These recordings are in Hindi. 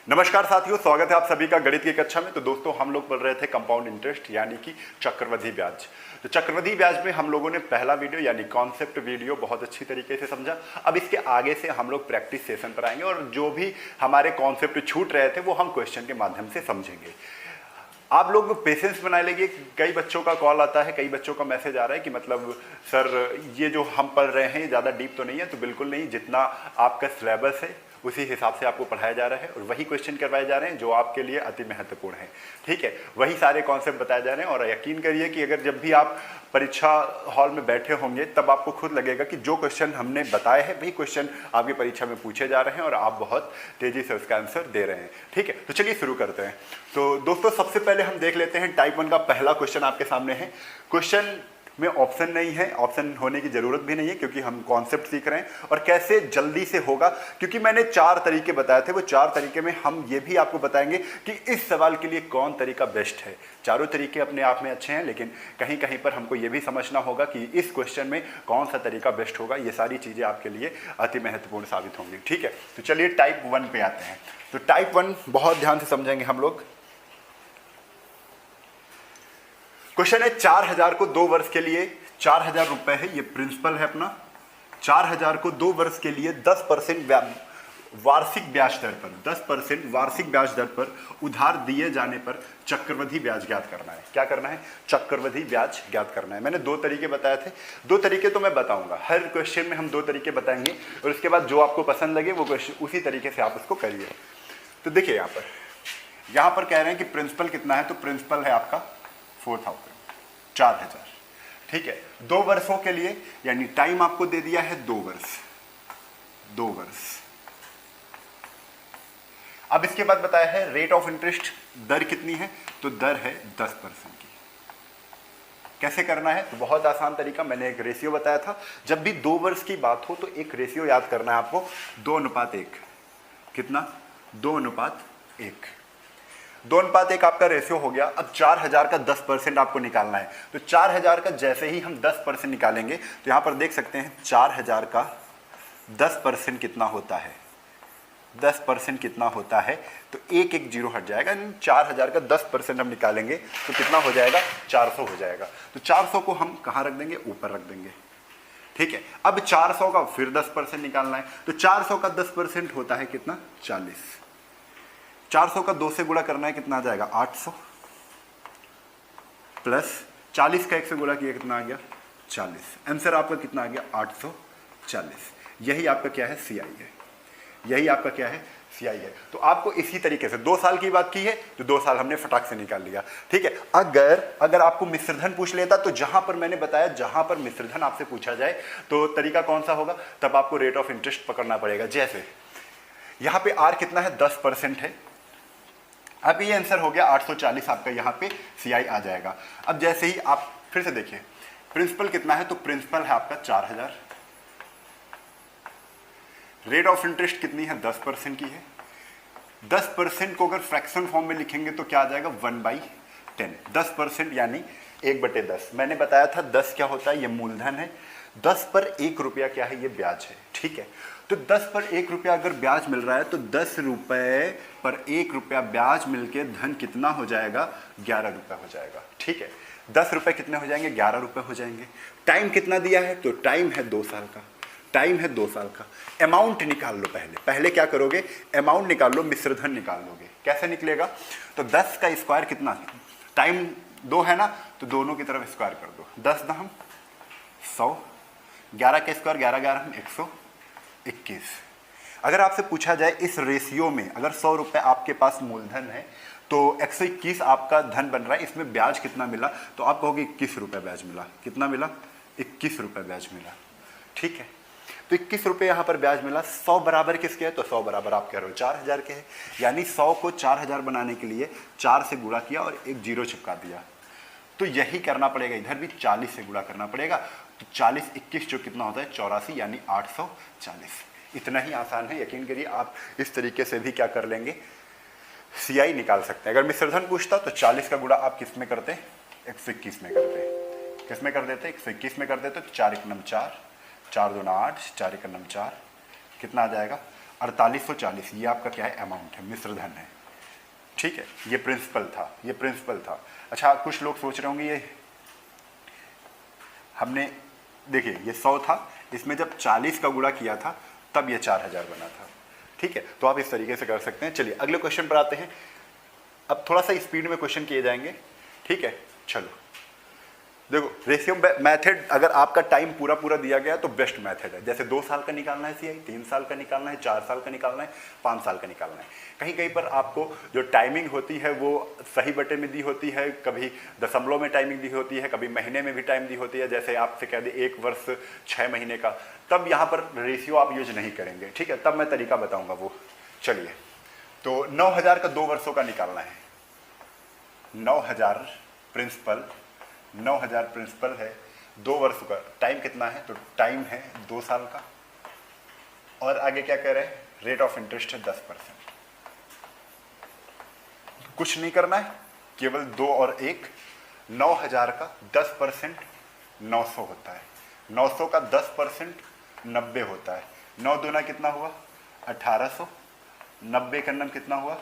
नमस्कार साथियों, स्वागत है आप सभी का गणित की कक्षा में। तो दोस्तों, हम लोग पढ़ रहे थे कंपाउंड इंटरेस्ट यानी कि चक्रवृद्धि ब्याज। तो चक्रवृद्धि ब्याज में हम लोगों ने पहला वीडियो यानी कॉन्सेप्ट वीडियो बहुत अच्छी तरीके से समझा। अब इसके आगे से हम लोग प्रैक्टिस सेशन पर आएंगे और जो भी हमारे कॉन्सेप्ट छूट रहे थे वो हम क्वेश्चन के माध्यम से समझेंगे। आप लोग पेशेंस बनाए लेंगे। कई बच्चों का कॉल आता है, कई बच्चों का मैसेज आ रहा है कि मतलब सर ये जो हम पढ़ रहे हैं ये ज़्यादा डीप तो नहीं है। तो बिल्कुल नहीं, जितना आपका सिलेबस है उसी हिसाब से आपको पढ़ाया जा रहा है और वही क्वेश्चन करवाए जा रहे हैं जो आपके लिए अति महत्वपूर्ण है। ठीक है, वही सारे कॉन्सेप्ट बताए जा रहे हैं। और यकीन करिए कि अगर जब भी आप परीक्षा हॉल में बैठे होंगे तब आपको खुद लगेगा कि जो क्वेश्चन हमने बताए हैं वही क्वेश्चन आपकी परीक्षा में पूछे जा रहे हैं और आप बहुत तेजी से उसका आंसर दे रहे हैं। ठीक है, तो चलिए शुरू करते हैं। तो दोस्तों, सबसे पहले हम देख लेते हैं टाइप 1 का पहला क्वेश्चन आपके सामने है। क्वेश्चन में ऑप्शन नहीं है, ऑप्शन होने की जरूरत भी नहीं है क्योंकि हम कॉन्सेप्ट सीख रहे हैं। और कैसे जल्दी से होगा, क्योंकि मैंने 4 तरीके बताए थे, वो 4 तरीके में हम ये भी आपको बताएंगे कि इस सवाल के लिए कौन तरीका बेस्ट है। चारों तरीके अपने आप में अच्छे हैं, लेकिन कहीं कहीं पर हमको ये भी समझना होगा कि इस क्वेश्चन में कौन सा तरीका बेस्ट होगा। ये सारी चीजें आपके लिए अति महत्वपूर्ण साबित होंगी। ठीक है, तो चलिए टाइप 1 पे आते हैं। तो टाइप 1 बहुत ध्यान से समझेंगे हम लोग। क्वेश्चन है 4000 को 2 वर्ष के लिए 4000 रुपए है, ये प्रिंसिपल है अपना। 4000 को 2 वर्ष के लिए 10% वार्षिक ब्याज दर पर 10% वार्षिक ब्याज दर पर उधार दिए जाने पर चक्रवृद्धि ब्याज ज्ञात करना है। क्या करना है? चक्रवृद्धि ब्याज ज्ञात करना है। मैंने 2 तरीके बताए थे, 2 तरीके तो मैं बताऊंगा। हर क्वेश्चन में हम 2 तरीके बताएंगे और उसके बाद जो आपको पसंद लगे वो क्वेश्चन उसी तरीके से आप उसको करिए। तो देखिए, यहां पर कह रहे हैं कि प्रिंसिपल कितना है, तो प्रिंसिपल है आपका 4000। ठीक है, 2 वर्षों के लिए, यानी टाइम आपको दे दिया है 2 वर्ष। 2 वर्ष। अब इसके बाद बताया है रेट ऑफ इंटरेस्ट, दर कितनी है, तो दर है 10% की। कैसे करना है? तो बहुत आसान तरीका, मैंने एक रेशियो बताया था। जब भी 2 वर्ष की बात हो तो एक रेशियो याद करना है आपको, 2:1। कितना? 2:1। 2:1 आपका रेशियो हो गया। अब 4000 का 10% आपको निकालना है। तो 4000 का जैसे ही हम 10% निकालेंगे तो यहां पर देख सकते हैं 4000 का 10% कितना होता है। 10% कितना होता है, तो एक 0 हट जाएगा। 4000 का 10% हम निकालेंगे तो कितना हो जाएगा? 400 हो जाएगा। तो 400 को हम कहां रख देंगे? ऊपर रख देंगे। ठीक है, अब 400 का फिर 10% निकालना है। तो 400 का 10% होता है कितना? 40। 400 का 2 से गुणा करना है, कितना आ जाएगा? 800 प्लस 40 का 1 से गुणा किया, कितना आ गया? 40। आंसर आपका कितना आ गया? 840। यही आपका क्या है? सीआई है। यही आपका क्या है? सीआई है। तो आपको इसी तरीके से 2 साल की बात की है तो 2 साल हमने फटाक से निकाल लिया। ठीक है, अगर आपको मिश्रधन पूछ लेता तो जहां पर मैंने बताया, जहां पर मिश्रधन आपसे पूछा जाए तो तरीका कौन सा होगा, तब आपको रेट ऑफ इंटरेस्ट पकड़ना पड़ेगा। जैसे यहां पे आर कितना है? 10% है। अब ये आंसर हो गया 840, आपका यहाँ पे सीआई आ जाएगा। अब जैसे ही आप फिर से देखिए, प्रिंसिपल कितना है, तो प्रिंसिपल है आपका 4000। रेट ऑफ इंटरेस्ट कितनी है? 10% की है। 10% को अगर फ्रैक्शन फॉर्म में लिखेंगे तो क्या आ जाएगा? 1/10। 10% यानी 1/10। मैंने बताया था 10 क्या होता है? ये मूलधन है। 10 पर 1 रुपया क्या है? ये ब्याज है। ठीक है, तो 10 पर 1 रुपया अगर ब्याज मिल रहा है तो 10 रुपए पर 1 रुपया ब्याज मिलके धन कितना हो जाएगा? 11 रुपए हो जाएगा। ठीक है, 10 रुपए कितने हो जाएंगे? 11 रुपए हो जाएंगे। टाइम कितना दिया है? तो टाइम है 2 साल का। टाइम है 2 साल का। अमाउंट निकाल लो। पहले क्या करोगे? अमाउंट निकाल लो, मिश्रधन निकाल लोगे। कैसे निकलेगा? तो 10 का स्क्वायर कितना? टाइम 2 है ना, तो दोनों की तरफ स्क्वायर कर दो। 10 दहम 100, 11 का स्क्वायर 11 11 121। अगर आपसे पूछा जाए इस रेशियो में, अगर 100 रुपए आपके पास मूलधन है तो 121 आपका धन बन रहा है, इसमें ब्याज कितना मिला? तो आप कहोगे 21 रुपए ब्याज मिला। कितना मिला? 21 रुपए ब्याज मिला। ठीक है, तो 21 रुपए यहां पर ब्याज मिला। 100 बराबर किसके है? तो 100 बराबर आप कह रहे हो 4000 के है। यानी 100 को 4000 बनाने के लिए 4 से गुणा किया और एक 0 चिपका दिया। तो यही करना पड़ेगा, इधर भी 40 से गुणा करना पड़ेगा। तो 40 21 जो कितना होता है? 84, यानी 840। इतना ही आसान है, यकीन करिए। आप इस तरीके से भी क्या कर लेंगे? सीआई निकाल सकते हैं। अगर मिश्रधन पूछता तो 40 का गुणा आप किस में करते? 121 में करते। किस में कर देते? 121 में कर देते। तो 4 1 9 4, 4 2 8, 4 1 9 4, कितना आ जाएगा? 4840, ये आपका क्या है, अमाउंट है, मिश्र धन है। ठीक है, ये प्रिंसिपल था, ये प्रिंसिपल था। अच्छा, कुछ लोग सोच रहे होंगे ये हमने, देखिए ये 100 था, इसमें जब 40 का गुणा किया था तब ये 4000 बना था। ठीक है, तो आप इस तरीके से कर सकते हैं। चलिए अगले क्वेश्चन पर आते हैं। अब थोड़ा सा स्पीड में क्वेश्चन किए जाएंगे। ठीक है, चलो देखो, रेशियो मेथड अगर आपका टाइम पूरा पूरा दिया गया तो बेस्ट मेथड है। जैसे 2 साल का निकालना है सीआई, 3 साल का निकालना है, 4 साल का निकालना है, 5 साल का निकालना है। कहीं कहीं पर आपको जो टाइमिंग होती है वो सही बटे में दी होती है, कभी दशमलव में टाइमिंग दी होती है, कभी महीने में भी टाइम दी होती है। जैसे आपसे कह दे 1 वर्ष 6 महीने का, तब यहाँ पर रेशियो आप यूज नहीं करेंगे। ठीक है, तब मैं तरीका बताऊँगा वो। चलिए, तो 9000 का 2 वर्षों का निकालना है। 9000 प्रिंसिपल, 9000 प्रिंसिपल है, 2 वर्ष का टाइम कितना है, तो टाइम है 2 साल का। और आगे क्या कह रहे हैं, रेट ऑफ इंटरेस्ट है 10%। कुछ नहीं करना है, केवल 2 और 1, 9000 का 10% 900 होता है, 900 का 10% 90 होता है। 9 दूना कितना हुआ, 1800, 90 का नम कितना हुआ,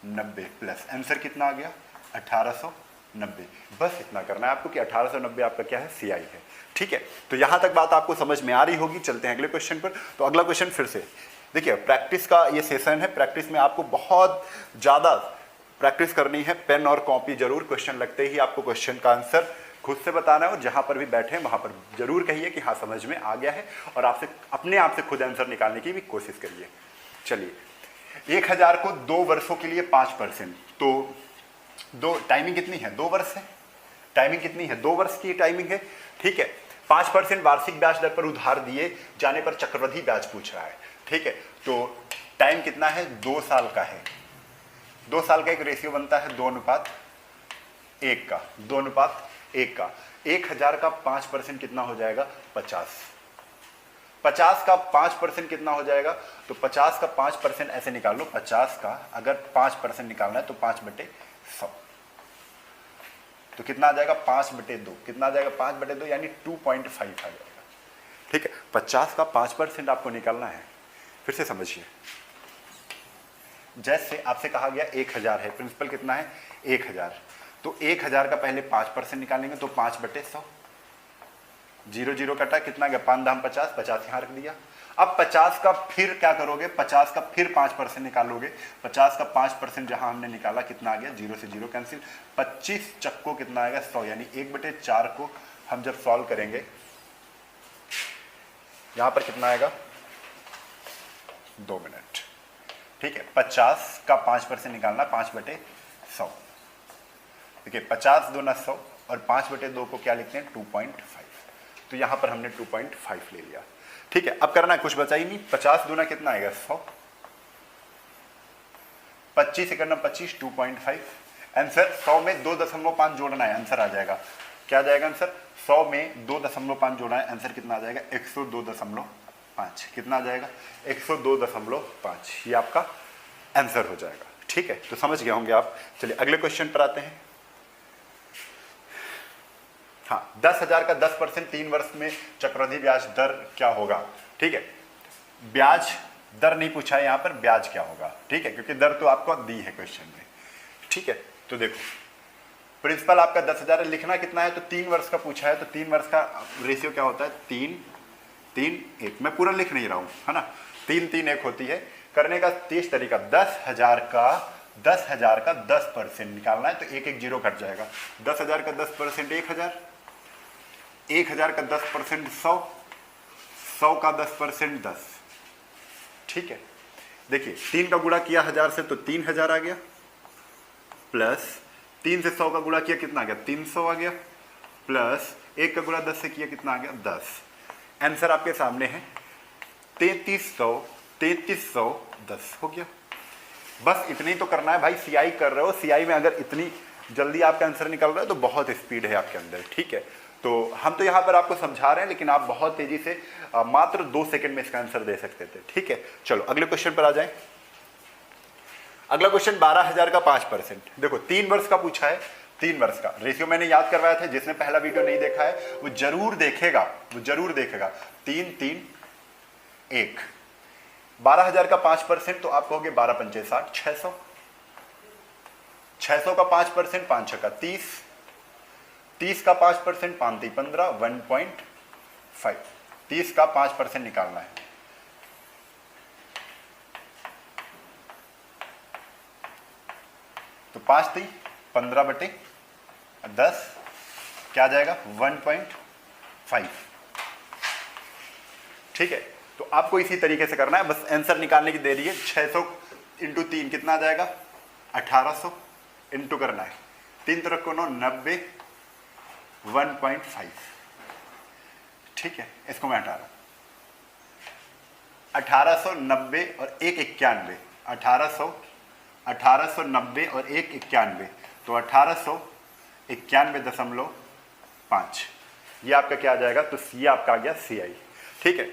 90, प्लस आंसर कितना आ गया, 1890। बस इतना करना है आपको कि 1890 आपका क्या है, सीआई है। ठीक है, तो यहां तक बात आपको समझ में आ रही होगी। चलते हैं अगले क्वेश्चन पर। तो अगला क्वेश्चन फिर से देखिए, प्रैक्टिस का ये सेशन है। प्रैक्टिस में आपको बहुत ज्यादा प्रैक्टिस करनी है। पेन और कॉपी जरूर, क्वेश्चन लगते ही आपको क्वेश्चन का आंसर खुद से बताना है, और जहां पर भी बैठे हैं वहां पर जरूर कहिए कि हाँ समझ में आ गया है, और आपसे अपने आप से खुद आंसर निकालने की भी कोशिश करिए। चलिए, 1000 को 2 वर्षों के लिए 5%, तो दो टाइमिंग कितनी है, 2 वर्ष है। टाइमिंग कितनी है, 2 वर्ष की टाइमिंग है। ठीक है, 5% वार्षिक ब्याज दर पर उधार दिए जाने पर चक्रवृद्धि ब्याज पूछ रहा है। ठीक है, तो टाइम कितना है, 2 साल का है। 2 साल का एक रेशियो बनता है 2:1 का, 2:1 का। 1000 का 5% कितना हो जाएगा, 50। 50 का 5% कितना हो जाएगा, तो 50 का 5% ऐसे निकाल लो। 50 का अगर 5% निकालना है तो 5/100, तो कितना आ जाएगा, 5/2। कितना आ जाएगा, 5/2 यानी 2.5 आ जाएगा। ठीक है, 50 का 5% आपको निकालना है। फिर से समझिए, जैसे आपसे कहा गया 1000 है, प्रिंसिपल कितना है, 1000, तो 1000 का पहले 5% निकालेंगे तो 5/100, 0 0 कटा, कितना गया, 5 दाम 50, 50 यहाँ रख दिया। अब 50 का फिर क्या करोगे, 50 का फिर 5% निकालोगे। 50 का 5% जहां हमने निकाला कितना आ गया, 0 से 0 कैंसिल, 25 चक्को कितना आएगा, 100, यानी 1/4 को हम जब सॉल्व करेंगे यहां पर कितना आएगा, 2 मिनट। ठीक है, 50 का 5% निकालना, 5/100। देखिए 50 दूना 100 और 5/2 को क्या लिखते हैं, 2.5, तो यहां पर हमने 2.5 ले लिया। ठीक है, अब करना है, कुछ बचा ही नहीं। 50 दूना कितना आएगा, 100, 25 से करना 25, 2.5। आंसर 100 में 2.5 जोड़ना है, आंसर आ जाएगा, क्या आ जाएगा आंसर, 100 में 2.5 जोड़ना है, आंसर कितना आ जाएगा, 102.5। कितना आ जाएगा, 102.5, ये आपका आंसर हो जाएगा। ठीक है, तो समझ गए होंगे आप। चलिए अगले क्वेश्चन पर आते हैं। हाँ, 10,000 का 10% 3 वर्ष में चक्रवृद्धि ब्याज दर क्या होगा। ठीक है, ब्याज दर नहीं पूछा है यहाँ पर, ब्याज क्या होगा। ठीक है, क्योंकि दर तो आपको दी है क्वेश्चन में। ठीक है, तो देखो प्रिंसिपल आपका 10,000 लिखना कितना है, तो 3 वर्ष का पूछा है, तो 3 वर्ष का रेशियो क्या होता है, 3 3 1। मैं पूरा लिख नहीं रहा हूँ, है ना, 3 3 1 होती है। करने का 30 तरीका, 10,000 का 10% निकालना है, तो 1 1 0 कट जाएगा। 10,000 का 10% 1000, 1000 का 10% 100, 100 का 10% 10। ठीक है, देखिए 3 का गुणा किया 1000 से तो 3000 आ गया, प्लस 3 से 100 का गुणा किया कितना आ गया, 300 आ गया, प्लस 1 का गुणा 10 से किया कितना आ गया, 10। आंसर आपके सामने है 3310 हो गया। बस इतनी तो करना है भाई, सीआई कर रहे हो, सीआई में अगर इतनी जल्दी आपका आंसर निकल रहा है तो बहुत स्पीड है आपके अंदर। ठीक है, तो हम तो यहाँ पर आपको समझा रहे हैं, लेकिन आप बहुत तेजी से मात्र 2 सेकंड में इसका आंसर दे सकते थे। ठीक है, चलो अगले क्वेश्चन पर आ जाएं। अगला क्वेश्चन 12,000 का 5%। देखो 3 वर्ष का पूछा है, 3 वर्ष का रेशियो मैंने याद करवाया था, जिसने पहला वीडियो नहीं देखा है वो जरूर देखेगा, 3 3 1। 12,000 का 5% तो आप कहोगे 12 पंचे 60, 600। 600 का 5%, 5 छक्का 30, 30 का 5%, 5 × 15, 1.5। 30 का 5% निकालना है। तो 5 × 15/10 क्या आ जाएगा 1.5। ठीक है, तो आपको इसी तरीके से करना है, बस आंसर निकालने की देरी है। 600 × 3 कितना आ जाएगा 1800, इंटू करना है 3 तरफ को 90, 1.5। ठीक है, इसको मैं हटा रहा हूं। 1890 और 191, 1890 और 191, तो 1891.5 ये आपका क्या आ जाएगा, तो ये आपका आ गया CI। ठीक है,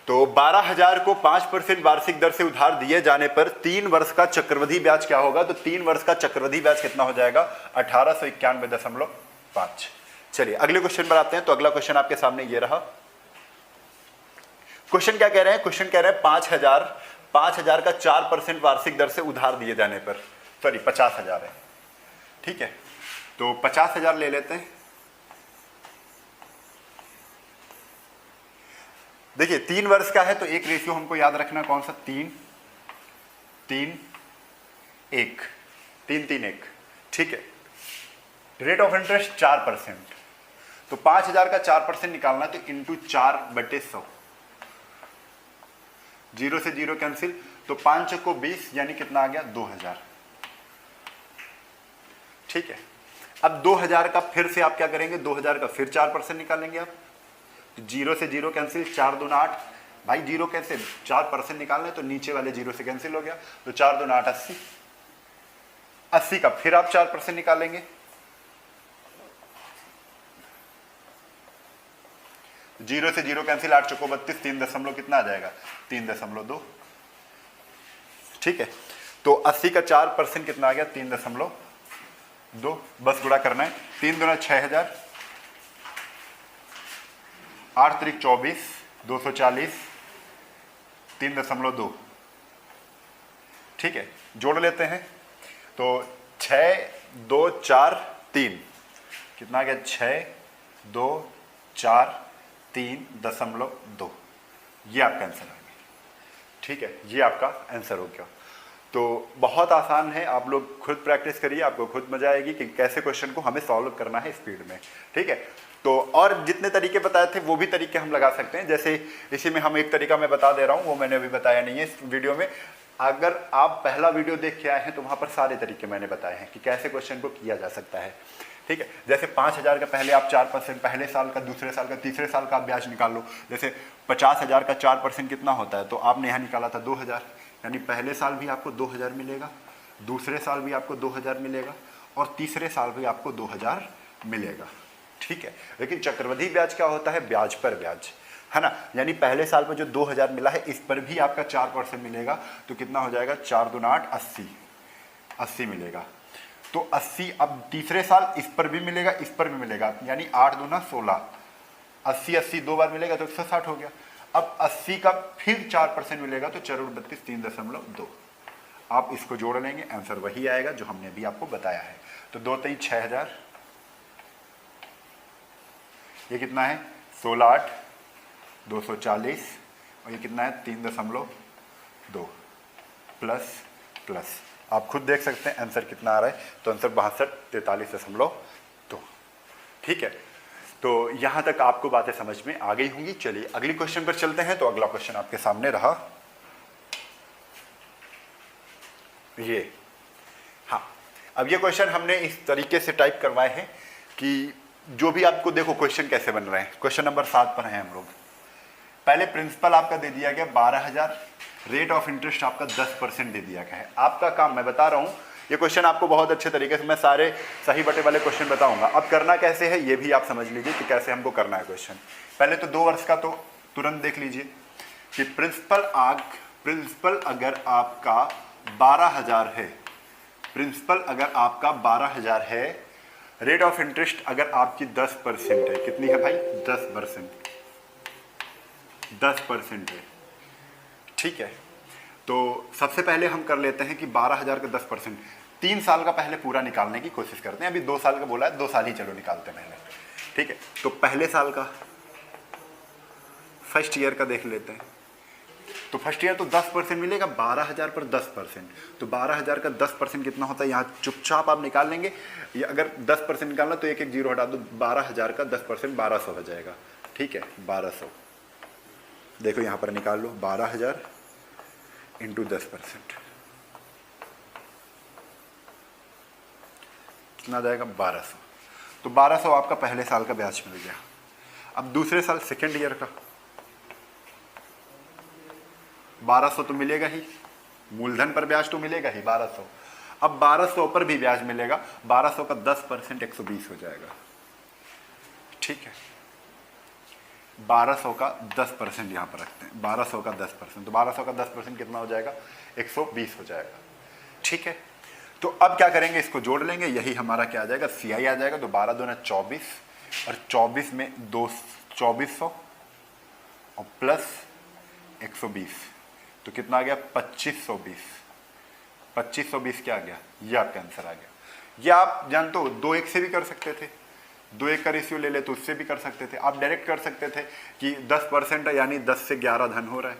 तो 12,000 को 5% वार्षिक दर से उधार दिए जाने पर 3 वर्ष का चक्रवृद्धि ब्याज क्या होगा, तो 3 वर्ष का चक्रवृद्धि ब्याज कितना हो जाएगा 1891.5। चलिए अगले क्वेश्चन पर आते हैं। तो अगला क्वेश्चन आपके सामने ये रहा। क्वेश्चन क्या कह रहे हैं, क्वेश्चन कह रहे हैं 5,000 का 4% वार्षिक दर से उधार दिए जाने पर, सॉरी 50,000 है। ठीक है, तो 50,000 ले लेते हैं। देखिए 3 वर्ष का है तो एक रेशियो हमको याद रखना, कौन सा, 3 3 1, 3 3 1। ठीक है, रेट ऑफ इंटरेस्ट 4%, तो 5,000 का 4% निकालना, तो इंटू 4/100, 0 से 0 कैंसिल, तो 5 को 20 यानी कितना आ गया 2,000। ठीक है, अब 2,000 का फिर से आप क्या करेंगे, 2,000 का फिर 4% निकालेंगे आप, 0 से 0 कैंसिल, 4 दूना 8, भाई 0 कैसे 4% निकालना, तो नीचे वाले 0 से कैंसिल हो गया, तो 4 दूना 8 80, 80 का फिर आप 4% निकालेंगे, 0 से 0 कैंसिल, 8 चौको 32, 3 दशमलव कितना आ जाएगा 3.2। ठीक है, तो 80 का 4% कितना आ गया 3.2, बस गुणा करना है, 3 दूना 6,000, 8 त्रिक 24, 240, 3.2। ठीक है, जोड़ लेते हैं, तो 6 2 4 3 कितना आ गया 6 2 4 3.2, ये आपका आंसर आ गया। ठीक है, ये आपका आंसर हो गया। तो बहुत आसान है, आप लोग खुद प्रैक्टिस करिए, आपको खुद मजा आएगी कि कैसे क्वेश्चन को हमें सॉल्व करना है स्पीड में। ठीक है, तो और जितने तरीके बताए थे वो भी तरीके हम लगा सकते हैं, जैसे इसी में हम एक तरीका मैं बता दे रहा हूँ, वो मैंने अभी बताया नहीं है इस वीडियो में। अगर आप पहला वीडियो देख के आए हैं तो वहाँ पर सारे तरीके मैंने बताए हैं कि कैसे क्वेश्चन को किया जा सकता है। ठीक है, जैसे 5,000 का पहले आप 4% पहले साल का, दूसरे साल का, तीसरे साल का आप ब्याज निकाल लो। जैसे 50,000 का 4% कितना होता है, तो आपने यहाँ निकाला था 2,000, यानी पहले साल भी आपको 2,000 मिलेगा, दूसरे साल भी आपको 2,000 मिलेगा, और तीसरे साल भी आपको 2,000 मिलेगा। ठीक है, लेकिन चक्रवृद्धि ब्याज क्या होता है, ब्याज पर ब्याज, है ना, यानी पहले साल में जो 2,000 मिला है इस पर भी आपका 4% मिलेगा, तो कितना हो जाएगा 4 दूना 8 80 मिलेगा। तो 80, अब तीसरे साल इस पर भी मिलेगा, इस पर भी मिलेगा, यानी 8 दूना 16, 80 2 बार मिलेगा तो 160 हो गया। अब 80 का फिर 4% मिलेगा, तो 4 32 3.2, आप इसको जोड़ लेंगे, आंसर वही आएगा जो हमने अभी आपको बताया है। तो 2 3 6,000, ये कितना है 16 8 240, और ये कितना है 3.2 प्लस प्लस, आप खुद देख सकते हैं आंसर कितना आ रहा है, तो आंसर 62 43.2। ठीक है, तो यहां तक आपको बातें समझ में आ गई होंगी। चलिए अगली क्वेश्चन पर चलते हैं। तो अगला क्वेश्चन आपके सामने रहा ये, हाँ, अब ये क्वेश्चन हमने इस तरीके से टाइप करवाए हैं कि जो भी आपको देखो क्वेश्चन कैसे बन रहे हैं। क्वेश्चन नंबर 7 पर हैं हम लोग। पहले प्रिंसिपल आपका दे दिया गया 12,000, रेट ऑफ इंटरेस्ट आपका 10% दे दिया गया है। आपका काम मैं बता रहा हूँ, ये क्वेश्चन आपको बहुत अच्छे तरीके से मैं सारे सही बटे वाले क्वेश्चन बताऊंगा। अब करना कैसे है ये भी आप समझ लीजिए कि कैसे हमको करना है क्वेश्चन। पहले तो 2 वर्ष का तो तुरंत देख लीजिए कि प्रिंसिपल अगर आपका 12,000 है, प्रिंसिपल अगर आपका 12,000 है, रेट ऑफ इंटरेस्ट अगर आपकी 10% है, कितनी है भाई 10% है। ठीक है, तो सबसे पहले हम कर लेते हैं कि 12,000 का 10%, 3 साल का पहले पूरा निकालने की कोशिश करते हैं। अभी 2 साल का बोला है, 2 साल ही चलो निकालते हैं पहले, ठीक है। तो पहले साल का, फर्स्ट ईयर का देख लेते हैं। तो फर्स्ट ईयर तो 10% मिलेगा, 12,000 पर 10%, तो 12,000 का 10% कितना होता है, यहाँ चुपचाप आप निकाल लेंगे। ये अगर 10% निकालना तो एक एक जीरो हटा दो, 12,000 का 10% 1200 हो जाएगा, ठीक है। 1200 देखो यहाँ पर निकाल लो, 12,000 इंटू 10% कितना जाएगा, 1200। तो 1200 आपका पहले साल का ब्याज मिल गया। अब दूसरे साल सेकेंड ईयर का 1200 तो मिलेगा ही, मूलधन पर ब्याज तो मिलेगा ही 1200। अब 1200 पर भी ब्याज मिलेगा, 1200 का 10% 120 हो जाएगा, ठीक है। 1200 का 10% यहाँ पर रखते हैं, 1200 का 10%, तो 1200 का 10% कितना हो जाएगा, 120 हो जाएगा, ठीक है। तो अब क्या करेंगे, इसको जोड़ लेंगे, यही हमारा क्या आ जाएगा, CI आ जाएगा। तो 12 दूना 24 और 24 में 2400 और प्लस 120, तो कितना आ गया, 2520। 2520 क्या आ गया, ये आपका आंसर आ गया। ये आप जानते हो 2 1 से भी कर सकते थे, 2 1 का रेशियो ले ले तो उससे भी कर सकते थे। आप डायरेक्ट कर सकते थे कि 10% है, यानी 10 से 11 धन हो रहा है।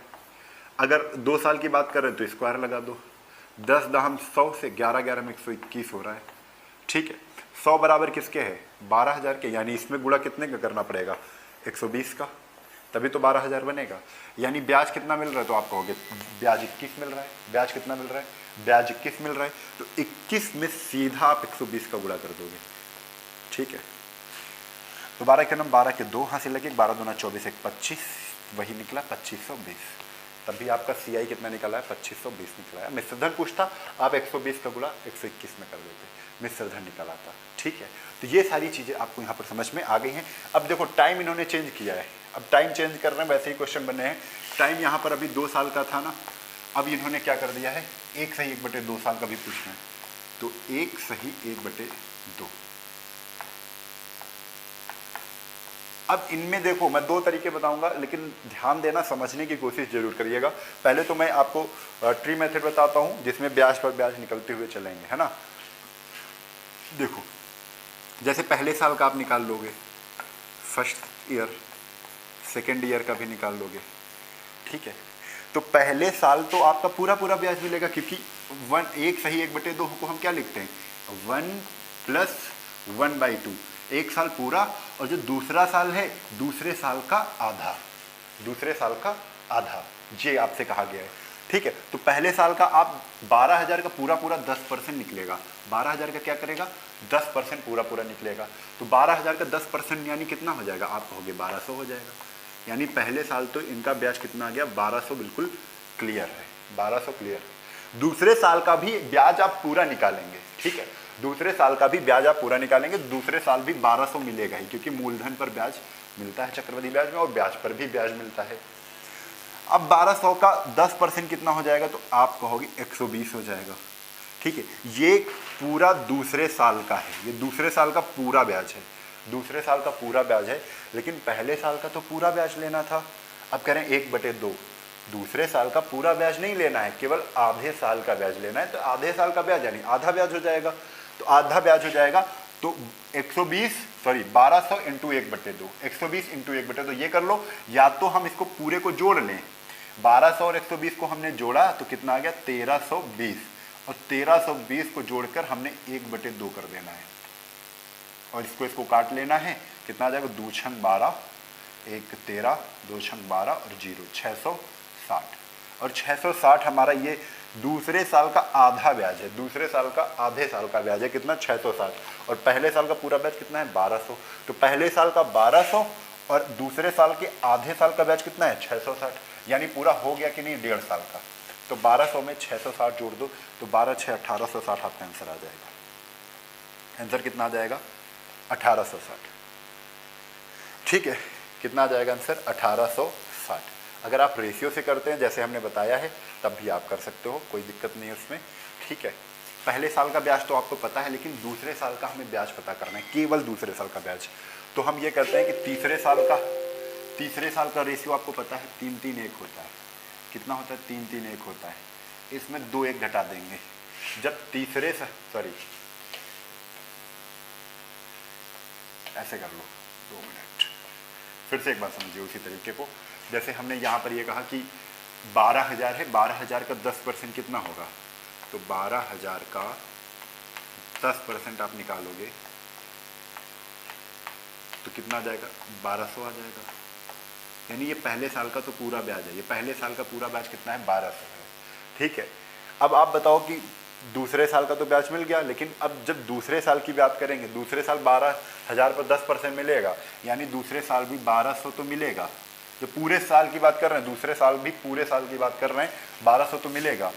अगर 2 साल की बात करें तो स्क्वायर लगा दो, 10 दहम 100 से 11 11 में 121 हो रहा है, ठीक है। 100 बराबर किसके है, 12,000 के, यानी इसमें गुणा कितने का करना पड़ेगा, 120 का, तभी तो 12,000 बनेगा। यानी ब्याज कितना मिल रहा है, तो आप कहोगे ब्याज 21 मिल रहा है। ब्याज कितना मिल रहा है, ब्याज 21 मिल रहा है, तो 21 में सीधा आप 120 का गुणा कर दोगे, ठीक है। तो 12 के नम 12 के 2 हासिल लगे, 12 दूना 24 1 25, वही निकला 2520। तभी आपका CI कितना निकला है, 2520 निकला है। मिश्रधन पूछता, आप 120 का गुणा 121 में कर देते, मिश्रधन निकल आता, ठीक है। तो ये सारी चीजें आपको यहाँ पर समझ में आ गई हैं। अब देखो टाइम इन्होंने चेंज किया है, अब टाइम चेंज कर रहे हैं, वैसे ही क्वेश्चन बने हैं। टाइम यहाँ पर अभी 2 साल का था ना, अब इन्होंने क्या कर दिया है, 1 सही 1/2 साल का भी पूछना है, तो 1 सही 1/2। अब इनमें देखो मैं 2 तरीके बताऊंगा, लेकिन ध्यान देना, समझने की कोशिश जरूर करिएगा। पहले तो मैं आपको ट्री मेथड बताता हूं, जिसमें ब्याज पर ब्याज निकलते हुए चलेंगे, है ना। देखो जैसे पहले साल का आप निकाल लोगे, फर्स्ट ईयर, सेकेंड ईयर का भी निकाल लोगे, ठीक है। तो पहले साल तो आपका पूरा पूरा ब्याज मिलेगा, क्योंकि 1 सही 1/2 को हम क्या लिखते हैं, 1 + 1/2, 1 साल पूरा, और जो दूसरा साल है, दूसरे साल का आधा, दूसरे साल का आधा, ये आपसे कहा गया है, ठीक है। तो पहले साल का आप 12,000 का पूरा पूरा 10% निकलेगा, 12,000 का क्या करेगा, 10% पूरा पूरा निकलेगा। तो 12,000 का 10% यानी कितना हो जाएगा, आप कहोगे 1200 हो जाएगा। यानी पहले साल तो इनका ब्याज कितना आ गया, 1200 बिल्कुल क्लियर है, 1200 क्लियर है। दूसरे साल का भी ब्याज आप पूरा निकालेंगे, ठीक है, दूसरे साल का भी ब्याज आप पूरा निकालेंगे, दूसरे साल भी 1200 मिलेगा ही, क्योंकि मूलधन पर ब्याज मिलता है चक्रवृद्धि ब्याज में, और ब्याज पर भी ब्याज मिलता है। अब 1200 का 10% कितना हो जाएगा, तो आप कहोगे 120 हो जाएगा, ठीक है। ये पूरा दूसरे साल का है, ये दूसरे साल का पूरा ब्याज है, दूसरे साल का पूरा ब्याज है, लेकिन पहले साल का तो पूरा ब्याज लेना था। अब कह रहे हैं 1/2, दूसरे साल का पूरा ब्याज नहीं लेना है, केवल आधे साल का ब्याज लेना है। तो आधे साल का ब्याज यानी आधा ब्याज हो जाएगा, तो आधा ब्याज हो जाएगा, तो 1200 इंटू 1/2, 120 इंटू 1/2, ये कर लो। या तो हम इसको पूरे को जोड़ लें, 1200 और 120 को हमने जोड़ा तो कितना आ गया, 1320, और 1320 को जोड़कर हमने 1/2 कर देना है, और इसको काट लेना है, कितना आ जाएगा, 2 छंग 12, 1 13, 2 छंग 12 और 0, 660। और 660 हमारा ये दूसरे साल का आधा ब्याज है, दूसरे साल का आधे साल का ब्याज है, कितना, 660, और पहले साल का पूरा ब्याज कितना है, 1200। तो पहले साल का 1200 और दूसरे साल के आधे साल का ब्याज कितना है, 660, यानी पूरा हो गया कि नहीं, 1.5 साल का। तो 1200 में 660 जोड़ दो, तो 12 6 1860 आपका आंसर आ जाएगा। आंसर कितना आ जाएगा, 1860, ठीक है। कितना आ जाएगा आंसर, 1860। अगर आप रेशियो से करते हैं जैसे हमने बताया है, तब भी आप कर सकते हो, कोई दिक्कत नहीं है उसमें, ठीक है। पहले साल का ब्याज तो आपको पता है, लेकिन दूसरे साल का हमें ब्याज पता करना है, केवल दूसरे साल का ब्याज। तो हम ये करते हैं कि तीसरे साल का रेशियो आपको पता है, 3 3 1 होता है। कितना होता है, 3 3 1 होता है। इसमें 2 1 घटा देंगे। जब तीसरे सॉरी ऐसे कर लो, 2 मिनट, फिर से एक बार समझिए उसी तरीके को। जैसे हमने यहाँ पर ये कहा कि 12,000 है, 12,000 का 10% कितना होगा, तो 12,000 का 10% आप निकालोगे तो कितना आ जाएगा, 1200 आ जाएगा। यानी ये पहले साल का तो पूरा ब्याज है, ये पहले साल का पूरा ब्याज कितना है, 1200 है। ठीक है, अब आप बताओ कि दूसरे साल का तो ब्याज मिल गया, लेकिन अब जब दूसरे साल की बात करेंगे, दूसरे साल 12,000 पर 10% मिलेगा, यानी दूसरे साल भी 1200 तो मिलेगा। जो पूरे साल की बात कर रहे हैं, दूसरे साल भी पूरे साल की बात कर रहे हैं, 1200 तो मिलेगा।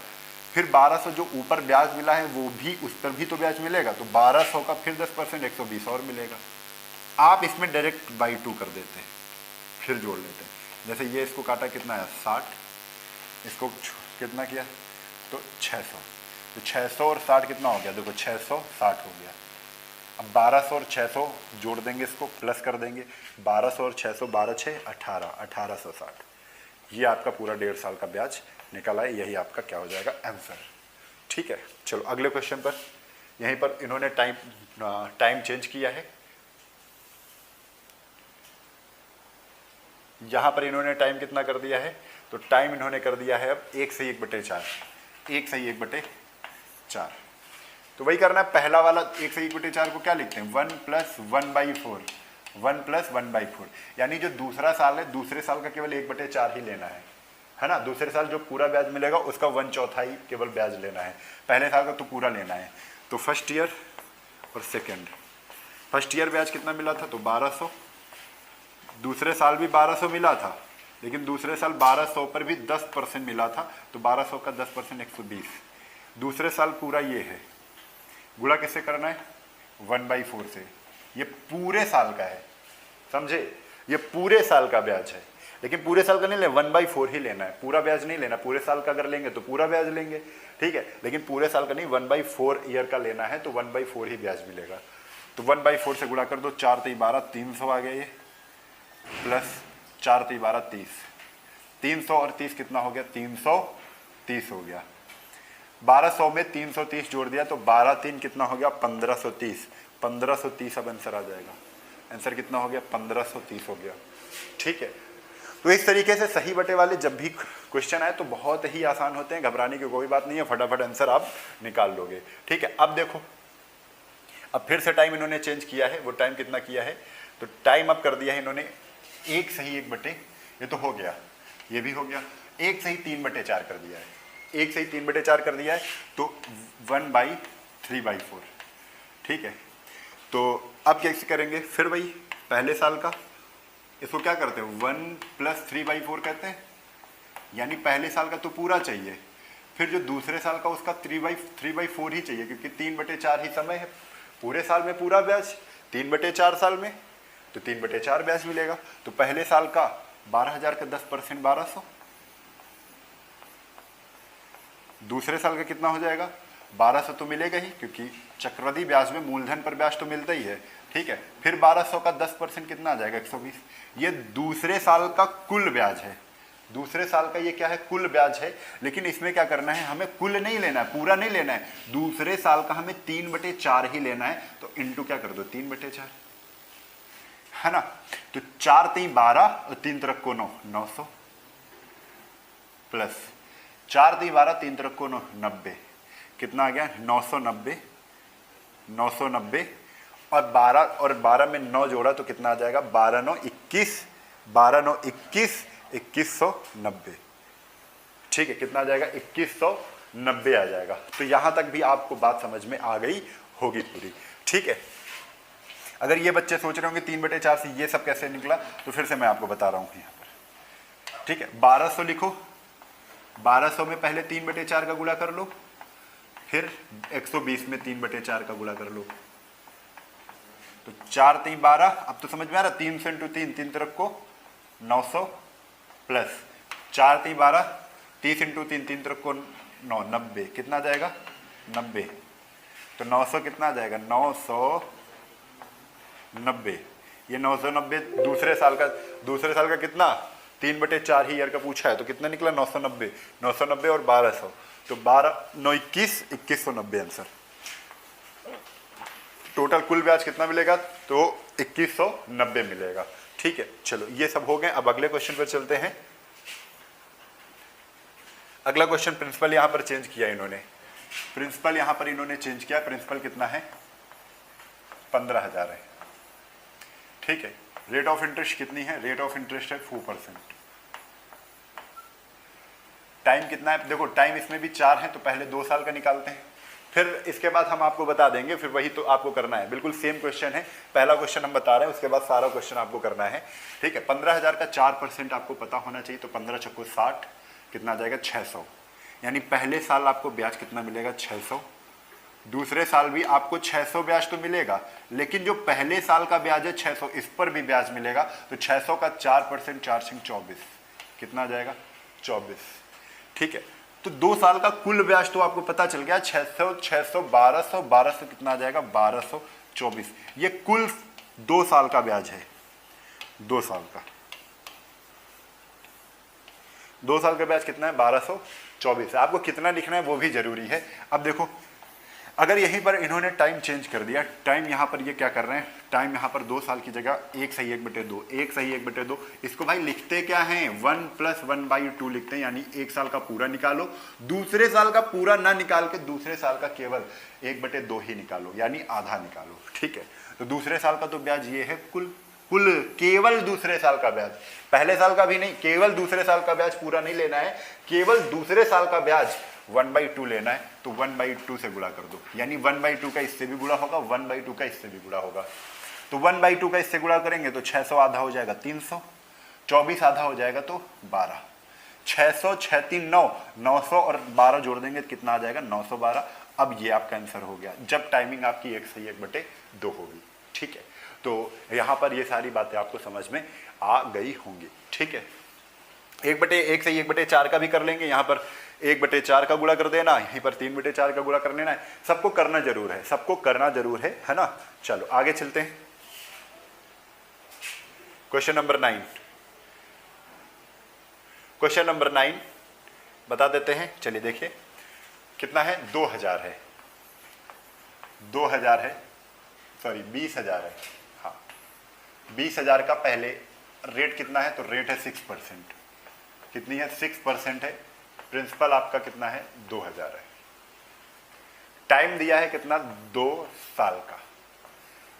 फिर 1200 जो ऊपर ब्याज मिला है वो भी, उस पर भी तो ब्याज मिलेगा, तो 1200 का फिर 10% 120 और मिलेगा। आप इसमें डायरेक्ट बाई 2 कर देते हैं, फिर जोड़ लेते हैं। जैसे ये इसको काटा कितना है 60, इसको कितना किया तो 600, तो 600 और 60 कितना हो गया, देखो 660 हो गया। अब 1200 और 600 जोड़ देंगे, इसको प्लस कर देंगे, 1200 और 600, 12 6 18, 1860। ये आपका पूरा 1.5 साल का ब्याज निकला है, यही आपका क्या हो जाएगा आंसर। ठीक है, चलो अगले क्वेश्चन पर। यहीं पर इन्होंने टाइम चेंज किया है, यहां पर इन्होंने टाइम कितना कर दिया है, तो टाइम इन्होंने कर दिया है अब 1 से 1/4, 1 से 1/4। तो वही करना है, पहला वाला 1 से 1/4 को क्या लिखते हैं, 1 + 1/4, 1 + 1/4। यानी जो दूसरा साल है, दूसरे साल का केवल 1/4 ही लेना है ना। दूसरे साल जो पूरा ब्याज मिलेगा उसका 1/4 केवल ब्याज लेना है, पहले साल का तो पूरा लेना है। तो फर्स्ट ईयर और सेकेंड, फर्स्ट ईयर ब्याज कितना मिला था, तो 1200। दूसरे साल भी 1200 मिला था, लेकिन दूसरे साल 1200 पर भी 10% मिला था, तो 1200 का 10% 120। दूसरे साल पूरा ये है, गुणा किससे करना है, 1/4 से। ये पूरे साल का है, समझे, ये पूरे साल का ब्याज है, लेकिन पूरे साल का नहीं लेना, 1/4 ही लेना है, पूरा ब्याज नहीं लेना। पूरे साल का अगर लेंगे तो पूरा ब्याज लेंगे, ठीक है, लेकिन पूरे साल का नहीं, 1/4 ईयर का लेना है, तो 1/4 ही ब्याज मिलेगा। तो 1/4 से गुणा कर दो, 4 × 12 300 आ गया ये, प्लस 4 × 12 30, 300 और 30 कितना हो गया, 330 हो गया। 1200 में 330 जोड़ दिया तो 12 3 कितना हो गया, 1530, 1530 अब आंसर आ जाएगा। आंसर कितना हो गया, 1530 हो गया। ठीक है, तो इस तरीके से सही बटे वाले जब भी क्वेश्चन आए तो बहुत ही आसान होते हैं, घबराने की कोई बात नहीं है, फटाफट आंसर आप निकाल लोगे। ठीक है, अब देखो, अब फिर से टाइम इन्होंने चेंज किया है। वो टाइम कितना किया है, तो टाइम अब कर दिया है इन्होंने 1 सही 1 ये तो हो गया, ये भी हो गया, 1 सही 3/4 कर दिया है, 1 सही 3/4 कर दिया है, तो 1/3/4। ठीक है, तो अब कैसे करेंगे, फिर वही पहले साल का, इसको क्या करते हैं, 1 + 3/4 कहते हैं, यानी पहले साल का तो पूरा चाहिए, फिर जो दूसरे साल का उसका 3/4 ही चाहिए, क्योंकि 3/4 ही समय है, पूरे साल में पूरा ब्याज, 3/4 साल में, तो 3/4 ब्याज मिलेगा। तो पहले साल का 12,000 का 10% 1200, दूसरे साल का कितना हो जाएगा, 1200 तो मिलेगा ही, क्योंकि चक्रवृद्धि ब्याज में मूलधन पर ब्याज तो मिलता ही है। ठीक है, फिर 1200 का 10% कितना आ जाएगा, 120। ये दूसरे साल का कुल ब्याज है, दूसरे साल का ये क्या है, कुल ब्याज है, लेकिन इसमें क्या करना है, हमें कुल नहीं लेना है, पूरा नहीं लेना है, दूसरे साल का हमें 3/4 ही लेना है। तो इंटू क्या कर दो, 3/4, है ना। तो 4 × 3 12 और 3 × 9 900, प्लस 4 × 12 3 × 9 90, कितना आ गया, 990, 990 और 12 में 9 जोड़ा तो कितना आ जाएगा, 12 9 21, 12 9 21, 2190। ठीक है, कितना आ जाएगा, 2190 आ जाएगा। तो यहां तक भी आपको बात समझ में आ गई होगी पूरी। ठीक है, अगर ये बच्चे सोच रहे होंगे 3/4 से ये सब कैसे निकला, तो फिर से मैं आपको बता रहा हूं यहां पर। ठीक है, 1200 लिखो, 1200 में पहले 3/4 का गुणा कर लो, फिर 120 में 3/4 का गुणा कर लो, तो 4 × 3 12, अब तो समझ में आ रहा, 300 × 3 3 तरफ को 900, प्लस 4 × 3 12, 30 × 3 3 तरफ को 9 90, कितना आ जाएगा, 90। तो 900 कितना आ जाएगा, 990। ये 990 दूसरे साल का कितना, 3/4 ही ईयर का पूछा है, तो कितना निकला, 990, 990 और 1200, तो 12 9 21 2190 आंसर। टोटल कुल ब्याज कितना मिलेगा? तो 2190 मिलेगा। ठीक है, चलो ये सब हो गए। अब अगले क्वेश्चन पर चलते हैं। अगला क्वेश्चन प्रिंसिपल यहां पर चेंज किया इन्होंने। प्रिंसिपल यहां पर इन्होंने चेंज किया। प्रिंसिपल कितना है? 15,000 है। ठीक है, रेट ऑफ इंटरेस्ट कितनी है? रेट ऑफ इंटरेस्ट है 4%। टाइम कितना है? देखो टाइम इसमें भी 4 है, तो पहले 2 साल का निकालते हैं, फिर इसके बाद हम आपको बता देंगे, फिर वही तो आपको करना है। बिल्कुल सेम क्वेश्चन है, पहला क्वेश्चन हम बता रहे हैं, उसके बाद सारा क्वेश्चन आपको करना है। ठीक है, 15,000 का 4% आपको पता होना चाहिए, तो 15 चक्को 60, कितना आ जाएगा? 600। यानी पहले साल आपको ब्याज कितना मिलेगा? 600। दूसरे साल भी आपको 600 ब्याज तो मिलेगा, लेकिन जो पहले साल का ब्याज है 600, इस पर भी ब्याज मिलेगा। तो 600 का 4%, 4 सिंह 24, कितना आ जाएगा? 24। ठीक है, तो 2 साल का कुल ब्याज तो आपको पता चल गया, 600 600 1200 1200 कितना आ जाएगा? 1224। ये कुल 2 साल का ब्याज है। 2 साल का 2 साल का ब्याज कितना है? 1224 है। आपको कितना लिखना है वो भी जरूरी है। अब देखो, अगर यहीं पर इन्होंने टाइम चेंज कर दिया, टाइम यहाँ पर ये क्या कर रहे हैं? टाइम यहाँ पर 2 साल की जगह 1 सही 1/2, 1 सही 1/2। इसको भाई लिखते क्या हैं? 1 + 1/2 लिखते हैं, यानी 1 साल का पूरा निकालो, दूसरे साल का पूरा ना निकाल के दूसरे साल का केवल 1/2 ही निकालो, यानी आधा निकालो। ठीक है, तो दूसरे साल का तो ब्याज ये है कुल केवल दूसरे साल का ब्याज, पहले साल का भी नहीं, केवल दूसरे साल का ब्याज पूरा नहीं लेना है, केवल दूसरे साल का ब्याज 1/2 लेना है। तो 1/2 से गुणा कर दो, यानी 1/2 का इससे भी गुणा होगा, 1/2 का इससे भी गुणा होगा। तो 1/2 का इससे गुणा करेंगे तो 600 आधा हो जाएगा 300, 24 आधा हो जाएगा तो 12, 600 6 3 9, 900 और 12 जोड़ देंगे तो कितना आ जाएगा? 912। अब ये आपका आंसर हो गया, जब टाइमिंग आपकी 1 सही 1/2 होगी। ठीक है, तो यहाँ पर ये सारी बातें आपको समझ में आ गई होंगी। ठीक है, 1 सही 1/4 का भी कर लेंगे, यहाँ पर 1/4 का गुणा कर देना, यहीं पर 3/4 का गुणा कर लेना है। सबको करना जरूर है, सबको करना जरूर है ना। चलो आगे चलते हैं। Question number 9। क्वेश्चन नंबर 9 बता देते हैं। चलिए देखिए कितना है? 2000 है, 2000 है, सॉरी 20,000 है। हाँ, 20,000 का पहले रेट कितना है? तो रेट है 6%। कितनी है? 6% है। प्रिंसिपल आपका कितना है? 2000 है। टाइम दिया है कितना? 2 साल का।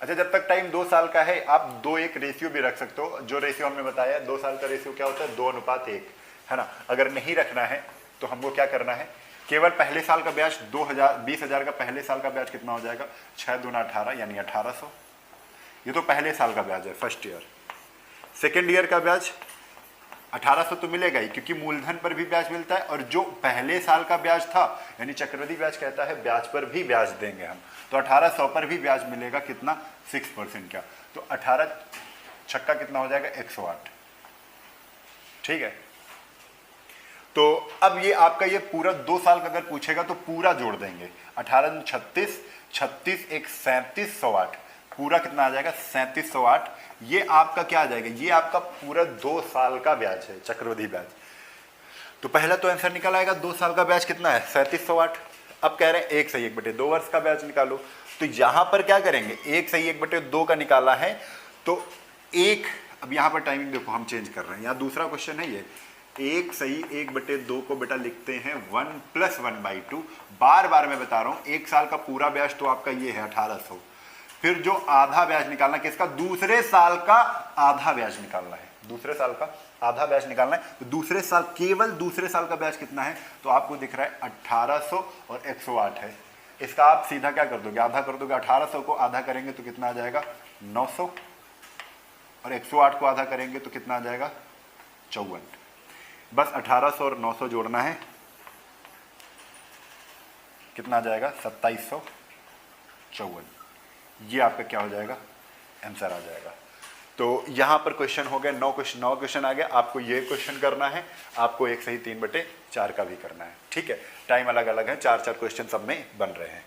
अच्छा, जब तक टाइम 2 साल का है आप 2:1 रेशियो भी रख सकते हो। जो रेशियो हमने बताया 2 साल का रेशियो क्या होता है? 2:1, है ना। अगर नहीं रखना है तो हमको क्या करना है? केवल पहले साल का ब्याज 20,000 का पहले साल का ब्याज कितना हो जाएगा? 6 दूना 18, यानी 1800। ये तो पहले साल का ब्याज है, फर्स्ट ईयर। सेकेंड ईयर का ब्याज 1800 तो मिलेगा ही, क्योंकि मूलधन पर भी ब्याज मिलता है, और जो पहले साल का ब्याज था, यानी चक्रवृद्धि ब्याज कहता है ब्याज पर भी ब्याज देंगे हम, तो 1800 पर भी ब्याज मिलेगा। कितना? 6% का। तो 18 छक्का कितना हो जाएगा? 108। ठीक है, तो अब ये आपका ये पूरा 2 साल का अगर पूछेगा तो पूरा जोड़ देंगे। 18 36, 36 1 37, 108, पूरा कितना आ जाएगा? 3708। ये आपका क्या आ जाएगा? ये आपका पूरा 2 साल का ब्याज है, चक्रवृद्धि ब्याज। तो पहला तो आंसर निकल आएगा। 2 साल का ब्याज कितना है? 3708। अब कह रहे हैं 1 सही 1/2 वर्ष का ब्याज निकालो। तो यहां पर क्या करेंगे? 1 सही 1/2 का निकाला है, तो अब यहां पर टाइमिंग देखो हम चेंज कर रहे हैं, यहाँ दूसरा क्वेश्चन है ये। 1 सही 1/2 को बेटा लिखते हैं 1 + 1/2। बार बार मैं बता रहा हूं, 1 साल का पूरा ब्याज तो आपका ये है 1800। फिर जो आधा ब्याज निकालना, किसका? दूसरे साल का आधा ब्याज निकालना है। दूसरे साल का आधा ब्याज निकालना है, तो दूसरे साल, केवल दूसरे साल का ब्याज कितना है? तो आपको दिख रहा है 1800 और 108 है। इसका आप सीधा क्या कर दोगे? आधा कर दोगे। 1800 को आधा करेंगे तो कितना आ जाएगा? 900, और 108 को आधा करेंगे तो कितना आ जाएगा? 54। बस 1800 और 900 जोड़ना है, कितना आ जाएगा? 2754। ये आपका क्या हो जाएगा? आंसर आ जाएगा। तो यहां पर क्वेश्चन हो गए 9 क्वेश्चन आ गए। आपको ये क्वेश्चन करना है, आपको 1 सही 3/4 का भी करना है। ठीक है, टाइम अलग अलग है, 4 क्वेश्चन सब में बन रहे हैं।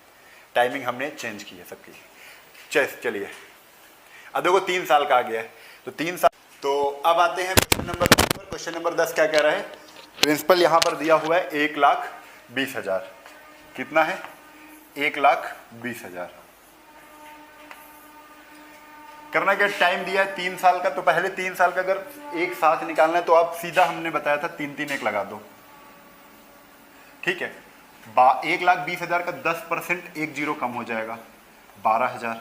टाइमिंग हमने चेंज की है सबकी। चलिए अब देखो 3 साल का आ गया है, तो 3 साल। तो अब आते हैं क्वेश्चन नंबर 10 पर। क्वेश्चन नंबर 10 क्या कह रहा है? प्रिंसिपल यहां पर दिया हुआ है 1 लाख 20,000 कितना है 1,20,000। करना क्या, टाइम दिया है 3 साल का, तो पहले 3 साल का अगर एक साथ निकालना है तो आप सीधा हमने बताया था 3-3-1 लगा दो, ठीक है। 1,20,000 का 10% एक जीरो कम हो जाएगा 12,000।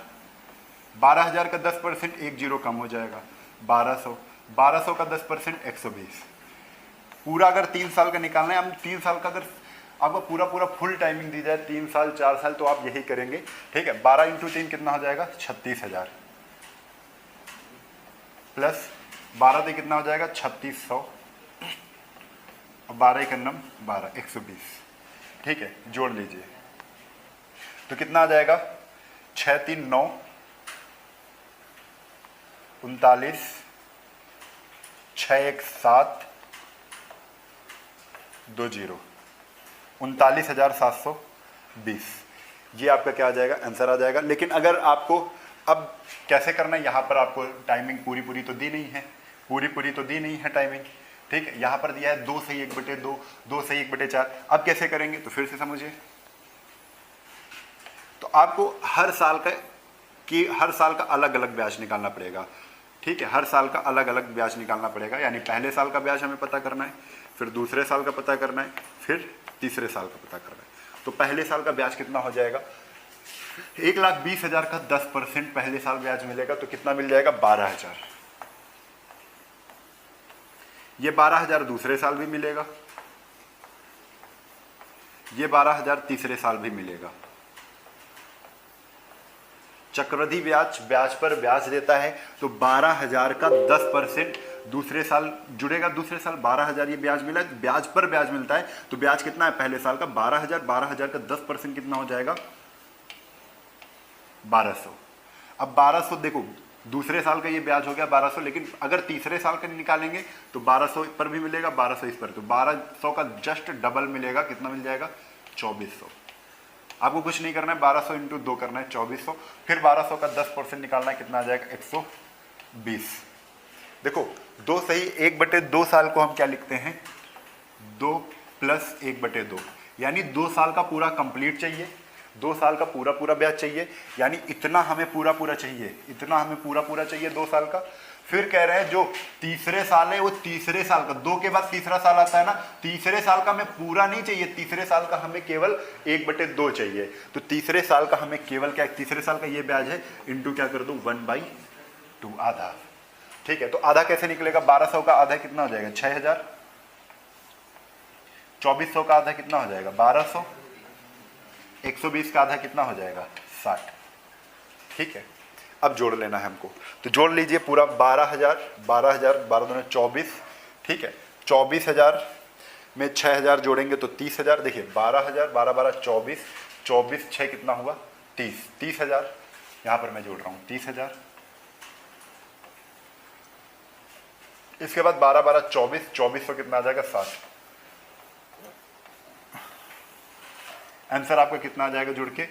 12,000 का 10% एक जीरो कम हो जाएगा 1,200। 1,200 का 10% 120। पूरा अगर 3 साल का निकालना है, हम 3 साल का अगर आपको पूरा पूरा फुल टाइमिंग दी जाए 3 साल 4 साल तो आप यही करेंगे, ठीक है। 12 × 3 कितना हो जाएगा 36,000 प्लस 12 से कितना हो जाएगा 3600 और 12 × 9 12 120, ठीक है। जोड़ लीजिए तो कितना आ जाएगा 6 3 9 39 6 1 7 2 0 39,720। ये आपका क्या आ जाएगा आंसर आ जाएगा। लेकिन अगर आपको अब कैसे करना है, यहाँ पर आपको टाइमिंग पूरी तो दी नहीं है, पूरी तो दी नहीं है टाइमिंग, ठीक है। यहाँ पर दिया है 2 सही 1/2 2 सही 1/4। अब कैसे करेंगे तो फिर से समझिए, तो आपको हर साल का अलग अलग ब्याज निकालना पड़ेगा, ठीक है। हर साल का अलग अलग ब्याज निकालना पड़ेगा, यानी पहले साल का ब्याज हमें पता करना है, फिर दूसरे साल का पता करना है, फिर तीसरे साल का पता करना है। तो पहले साल का ब्याज कितना हो जाएगा 1,20,000 का 10% पहले साल ब्याज मिलेगा तो कितना मिल जाएगा 12,000। ये 12,000 दूसरे साल भी मिलेगा, ये 12,000 तीसरे साल भी मिलेगा। चक्रवृद्धि ब्याज ब्याज पर ब्याज देता है, तो 12,000 का 10% दूसरे साल जुड़ेगा, दूसरे साल 12,000 ये ब्याज मिला है, ब्याज पर ब्याज मिलता है, तो ब्याज कितना है पहले साल का 12,000, 12,000 का 10% कितना हो जाएगा 1200। अब 1200 देखो दूसरे साल का ये ब्याज हो गया 1200, लेकिन अगर तीसरे साल का निकालेंगे तो 1200 पर भी मिलेगा, 1200 इस पर, तो 1200 का जस्ट डबल मिलेगा, कितना मिल जाएगा 2400। आपको कुछ नहीं करना है, 1200 × 2 करना है 2400, फिर 1200 का 10% निकालना है, कितना आ जाएगा 120। देखो 2 सही 1/2 साल को हम क्या लिखते हैं 2 + 1/2, यानी 2 साल का पूरा कंप्लीट चाहिए, 2 साल का पूरा ब्याज चाहिए, यानी इतना हमें पूरा चाहिए, इतना हमें पूरा चाहिए 2 साल का। फिर कह रहे हैं जो तीसरे साल है वो तीसरे साल का, 2 के बाद तीसरा साल आता है ना, तीसरे साल का हमें पूरा नहीं चाहिए, तीसरे साल का हमें केवल 1/2 चाहिए। तो तीसरे साल का हमें केवल क्या, तीसरे साल का ये ब्याज है इंटू क्या कर दूं 1/2 आधा, ठीक है। तो आधा कैसे निकलेगा, 1200 का आधा कितना हो जाएगा 6,000, 2400 का आधा कितना हो जाएगा 1200, 120 का आधा कितना हो जाएगा 60, ठीक है। अब जोड़ लेना है हमको, तो जोड़ लीजिए पूरा 12,000 12 दूनी 24, ठीक है। 24,000 में 6,000 जोड़ेंगे तो 30,000। देखिए 12,000 12 12 24, 24 6 कितना हुआ 30, 30,000 यहाँ पर मैं जोड़ रहा हूँ 30,000। इसके बाद 12 12 24, 2400 कितना आ जाएगा 60। आंसर आपका कितना आ जाएगा जुड़ के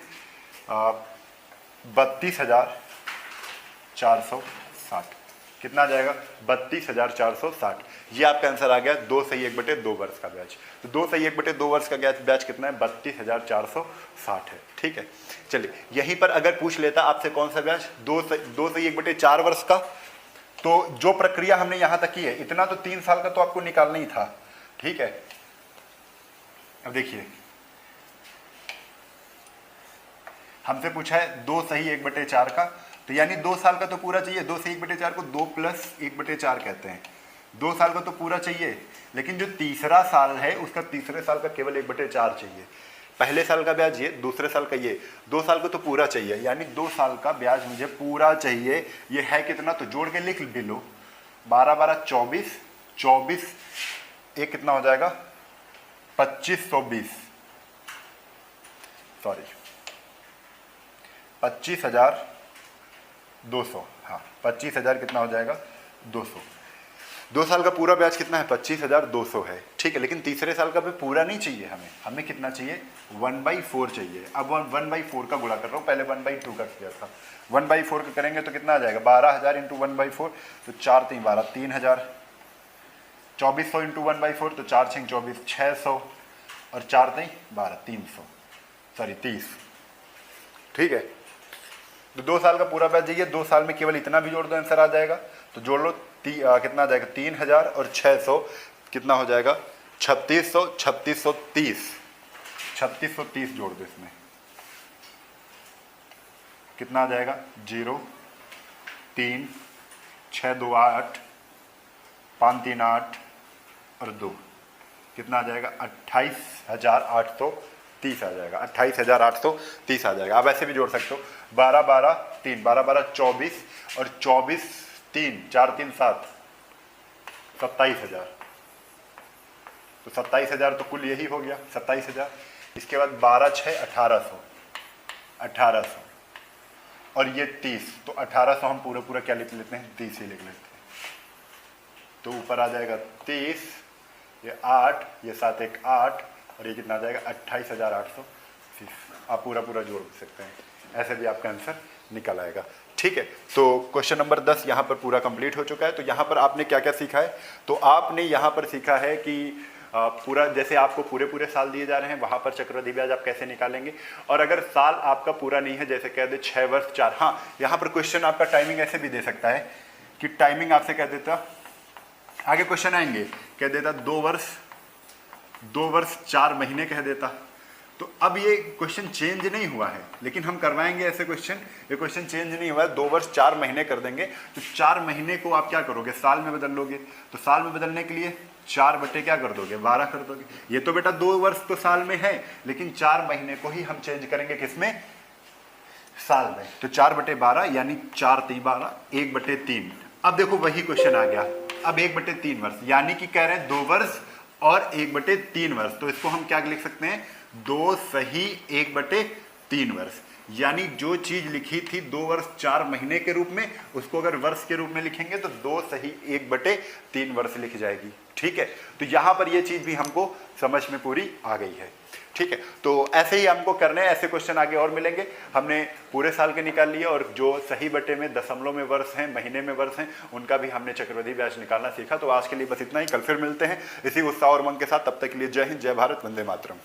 32,460, कितना आ जाएगा 32,460। ये आपका आंसर आ गया 2 सही 1/2 वर्ष का ब्याज। तो 2 सही 1/2 वर्ष का ब्याज कितना है 32,460 है, ठीक है। चलिए यहीं पर अगर पूछ लेता आपसे कौन सा ब्याज 2 सही 1/4 वर्ष का, तो जो प्रक्रिया हमने यहां तक की है, इतना तो 3 साल का तो आपको निकालना ही था, ठीक है। अब देखिए हमसे पूछा है 2 सही 1/4 का, तो यानी 2 साल का तो पूरा चाहिए, 2 सही 1/4 को 2 + 1/4 कहते हैं, 2 साल का तो पूरा चाहिए, लेकिन जो तीसरा साल है उसका तीसरे साल का केवल 1/4 चाहिए। पहले साल का ब्याज ये, दूसरे साल का ये, 2 साल को तो पूरा चाहिए, यानी 2 साल का ब्याज मुझे पूरा चाहिए। ये है कितना, तो जोड़ के लिख भी लो 12 12 24, 24 एक कितना हो जाएगा 2520, सॉरी 25,200, हाँ 25,000 कितना हो जाएगा 200। 2 साल का पूरा ब्याज कितना है 25,200 है, ठीक है। लेकिन तीसरे साल का भी पूरा नहीं चाहिए, हमें कितना चाहिए 1/4 चाहिए। अब 1/4 का गुणा कर रहा हूँ, पहले 1/2 का किया था, 1/4 का करेंगे तो कितना आ जाएगा 12,000 × 1/4, तो 4 3 12 3,000, 2400 × 1/4 तो 4 6 24 600, और 4 3 12, 300 सॉरी 30। ठीक है, तो 2 साल का पूरा बैच जाइए, 2 साल में केवल इतना भी जोड़ दो आंसर आ जाएगा। तो जोड़ लो कितना आ जाएगा 3000 और 600 कितना हो जाएगा 3600, 3630, 3630 जोड़ दो इसमें कितना आ जाएगा 0 3 6 2 8 5 3 8 और 2 कितना आ जाएगा 28,830 आ जाएगा, 28,830 आ जाएगा। आप ऐसे भी जोड़ सकते हो 12 12 3 12 12 24 और 24 3 4 3 7 27,000। तो 27,000 तो कुल यही हो गया 27,000। इसके बाद 12 6 1800, 1800 और ये 30, तो 1800 हम पूरा क्या लिख लेते हैं 30 ही लिख लेते हैं। तो ऊपर आ जाएगा 30, ये 8, ये 7 1 8 और ये कितना आ जाएगा 28,830। आप पूरा जोड़ सकते हैं, ऐसे भी आपका आंसर निकल आएगा। ठीक है, तो क्वेश्चन नंबर 10 यहाँ पर पूरा कंप्लीट हो चुका है। तो यहाँ पर आपने क्या क्या सीखा है, तो आपने यहाँ पर सीखा है कि पूरा जैसे आपको पूरे साल दिए जा रहे हैं वहाँ पर चक्रवृद्धि ब्याज आप कैसे निकालेंगे। और अगर साल आपका पूरा नहीं है, जैसे कह दे 6 वर्ष 4, हाँ यहाँ पर क्वेश्चन आपका टाइमिंग ऐसे भी दे सकता है कि टाइमिंग आपसे कह देता, आगे क्वेश्चन आएंगे, कह देता 2 वर्ष 4 महीने कह देता। तो अब ये क्वेश्चन चेंज नहीं हुआ है, लेकिन हम करवाएंगे ऐसे क्वेश्चन, ये क्वेश्चन चेंज नहीं हुआ है, 2 वर्ष 4 महीने कर देंगे। तो 4 महीने को आप क्या करोगे साल में बदल लोगे, तो साल में बदलने के लिए 4 बटे क्या कर दोगे 12 कर दोगे। ये तो बेटा 2 वर्ष तो साल में है, लेकिन 4 महीने को ही हम चेंज करेंगे किसमें साल में। तो 4 बटे 12 यानी 4 3 12, 1 बटे 3। अब देखो वही क्वेश्चन आ गया, अब 1 बटे 3 वर्ष यानी कि कह रहे हैं 2 वर्ष और 1 बटे 3 वर्ष। तो इसको हम क्या लिख सकते हैं 2 सही 1 बटे 3 वर्ष, यानी जो चीज लिखी थी 2 वर्ष 4 महीने के रूप में, उसको अगर वर्ष के रूप में लिखेंगे तो 2 सही 1 बटे 3 वर्ष लिख जाएगी। ठीक है, तो यहां पर ये चीज भी हमको समझ में पूरी आ गई है। ठीक है, तो ऐसे ही हमको करने हैं, ऐसे क्वेश्चन आगे और मिलेंगे। हमने पूरे साल के निकाल लिए और जो सही बटे में दशमलव में वर्ष हैं, महीने में वर्ष हैं, उनका भी हमने चक्रवृद्धि ब्याज निकालना सीखा। तो आज के लिए बस इतना ही, कल फिर मिलते हैं इसी उत्साह और उमंग के साथ। तब तक के लिए जय हिंद, जय भारत, वंदे मातरम।